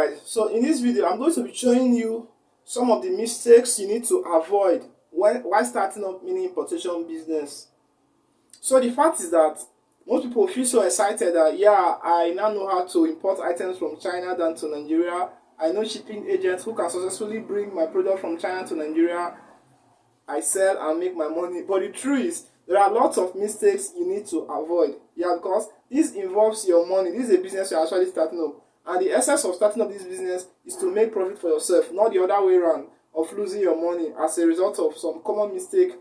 guys, so in this video I'm going to be showing you some of the mistakes you need to avoid while starting up mini importation business. So the fact is that most people feel so excited that yeah, I now know how to import items from China than to Nigeria. I know shipping agents who can successfully bring my product from China to Nigeria. I sell and make my money. But the truth is, there are lots of mistakes you need to avoid. Yeah, because this involves your money. This is a business you're actually starting up. And the essence of starting up this business is to make profit for yourself, not the other way around of losing your money as a result of some common mistake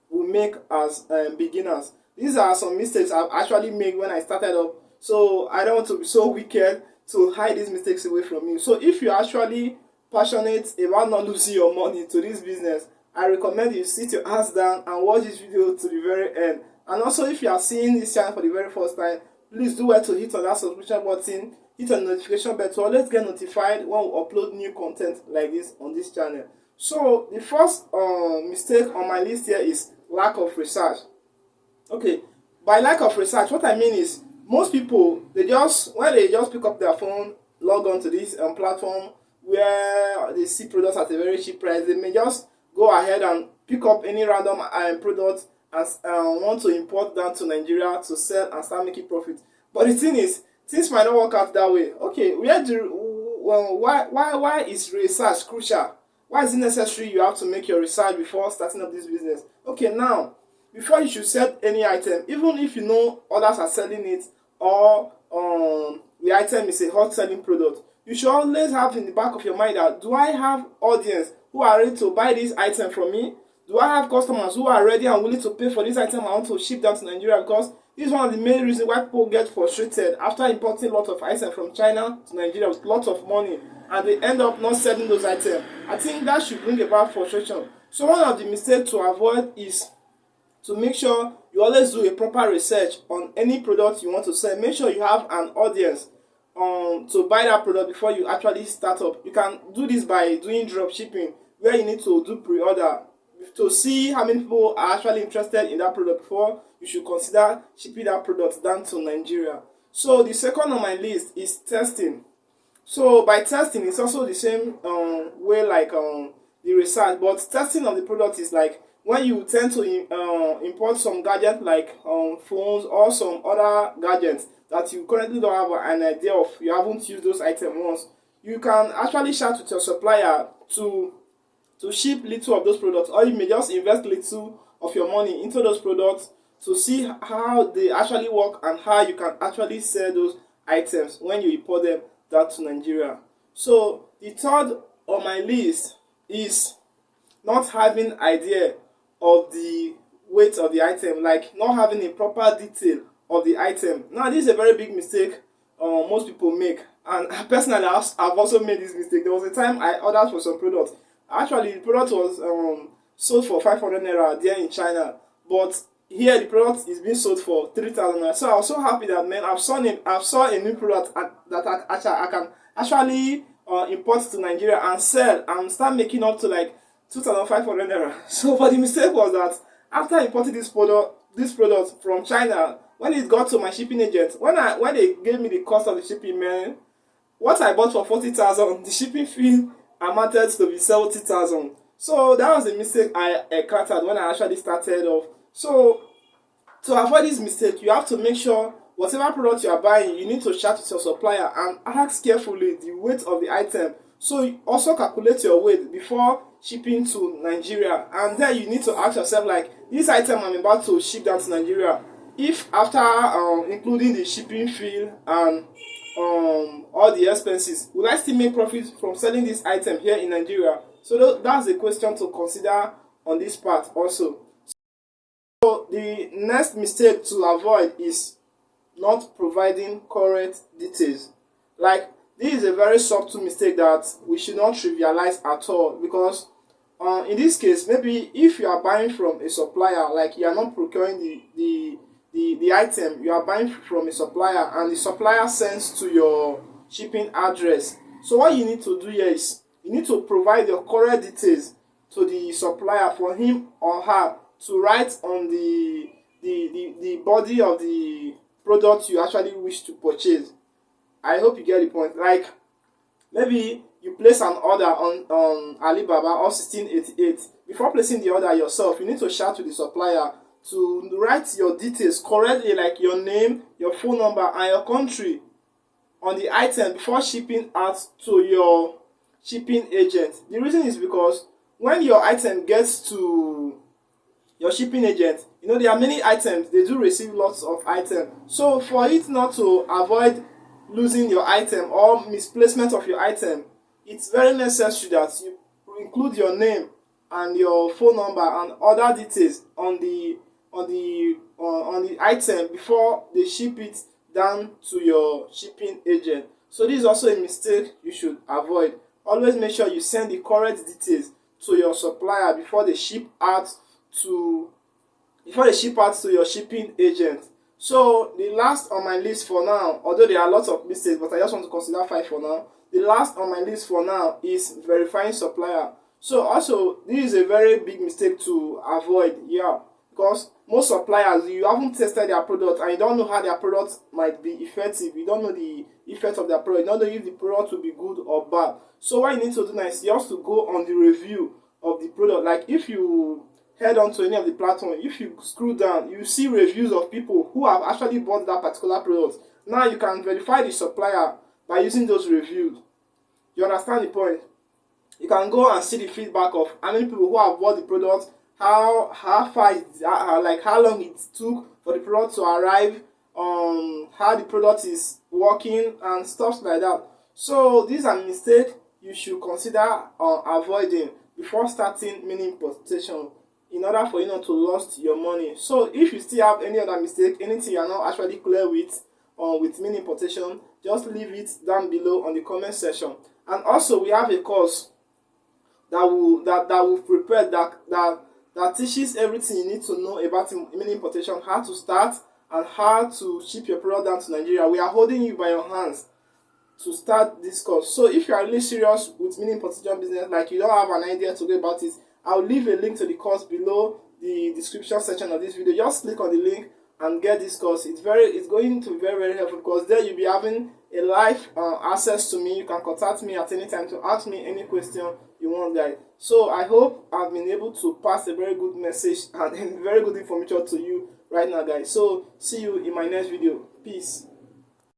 we make as beginners. These are some mistakes I've actually made when I started up. So I don't want to be so wicked to hide these mistakes away from you. So if you're actually passionate about not losing your money to this business, I recommend you sit your ass down and watch this video to the very end. And also, if you are seeing this channel for the very first time, please do well to hit on that subscription button, hit on the notification bell to always get notified when we upload new content like this on this channel. So the first mistake on my list here is lack of research. Okay, by lack of research, what I mean is most people, when they just pick up their phone, log on to this platform where they see products at a very cheap price, they may just go ahead and pick up any random product and want to import that to Nigeria to sell and start making profit. But the thing is, things might not work out that way. Okay, why is research crucial? Why is it necessary you have to make your research before starting up this business? Okay, now, before you should sell any item, even if you know others are selling it or the item is a hot selling product, you should always have in the back of your mind that, do I have audience who are ready to buy this item from me? Do I have customers who are ready and willing to pay for this item I want to ship down to Nigeria? Because this is one of the main reasons why people get frustrated after importing a lot of items from China to Nigeria with lots of money and they end up not selling those items. I think that should bring about frustration. So one of the mistakes to avoid is to make sure you always do a proper research on any product you want to sell. Make sure you have an audience to buy that product before you actually start up. You can do this by doing drop shipping, where you need to do pre-order to see how many people are actually interested in that product before you should consider shipping that product down to Nigeria. So the second on my list is testing. So by testing, it's also the same way like the research, but testing of the product is like when you tend to import some gadgets like phones or some other gadgets that you currently don't have an idea of, you haven't used those items once, you can actually chat with your supplier to ship little of those products, or you may just invest little of your money into those products to see how they actually work and how you can actually sell those items when you import them down to Nigeria. So the third on my list is not having idea of the weight of the item, like not having a proper detail of the item. Now this is a very big mistake most people make, and personally I've also made this mistake. There was a time I ordered for some products. Actually, the product was sold for 500 naira there in China, but here the product is being sold for 3,000 naira. So I was so happy that, man, I've saw a new product that I can actually import to Nigeria and sell and start making up to like 2,500 naira. So, but the mistake was that after importing this product from China, when it got to my shipping agent, when they gave me the cost of the shipping, man, what I bought for 40,000, the shipping fee amounted to be 70,000. So that was a mistake I encountered when I actually started off. So to avoid this mistake, you have to make sure whatever product you are buying, you need to chat with your supplier and ask carefully the weight of the item. So you also calculate your weight before shipping to Nigeria, and then you need to ask yourself, like, this item I'm about to ship down to Nigeria, if after including the shipping fee and all the expenses, will I still make profit from selling this item here in Nigeria? So that's a question to consider on this part also. So the next mistake to avoid is not providing correct details. Like, this is a very subtle mistake that we should not trivialize at all, because in this case, maybe if you are buying from a supplier, like you are not procuring the item, you are buying from a supplier and the supplier sends to your shipping address. So what you need to do here is you need to provide your correct details to the supplier for him or her to write on the body of the product you actually wish to purchase. I hope you get the point. Like, Maybe you place an order on Alibaba or 1688. Before placing the order yourself, you need to chat to the supplier to write your details correctly, like your name, your phone number, and your country on the item before shipping out to your shipping agent. The reason is because when your item gets to your shipping agent, you know there are many items, they do receive lots of items. So for it not to avoid losing your item or misplacement of your item, it's very necessary that you include your name and your phone number and other details on the item before they ship it down to your shipping agent. So this is also a mistake you should avoid. Always make sure you send the correct details to your supplier before they ship out to your shipping agent. So the last on my list for now, although there are lots of mistakes, but I just want to consider 5 for now. The last on my list for now is verifying supplier. So also this is a very big mistake to avoid, yeah, because most suppliers, you haven't tested their product and you don't know how their product might be effective. You don't know the effect of their product. You don't know if the product will be good or bad. So what you need to do now is just to go on the review of the product. Like if you head on to any of the platforms, if you scroll down, you see reviews of people who have actually bought that particular product. Now you can verify the supplier by using those reviews. You understand the point? You can go and see the feedback of how many people who have bought the product, how far like how long it took for the product to arrive, how the product is working and stuff like that. So these are mistakes you should consider avoiding before starting mini importation, in order for you not to lose your money. So if you still have any other mistake, anything you are not actually clear with mini importation, just leave it down below on the comment section. And also we have a course that will prepare that teaches everything you need to know about mini importation, how to start and how to ship your product down to Nigeria. We are holding you by your hands to start this course. So if you are really serious with mini importation business, like you don't have an idea to go about it, I'll leave a link to the course below the description section of this video. Just click on the link and get this course. It's going to be very helpful, because there you'll be having a live access to me. You can contact me at any time to ask me any question you want, guys. So I hope I've been able to pass a very good message and very good information to you right now, guys. So see you in my next video. Peace.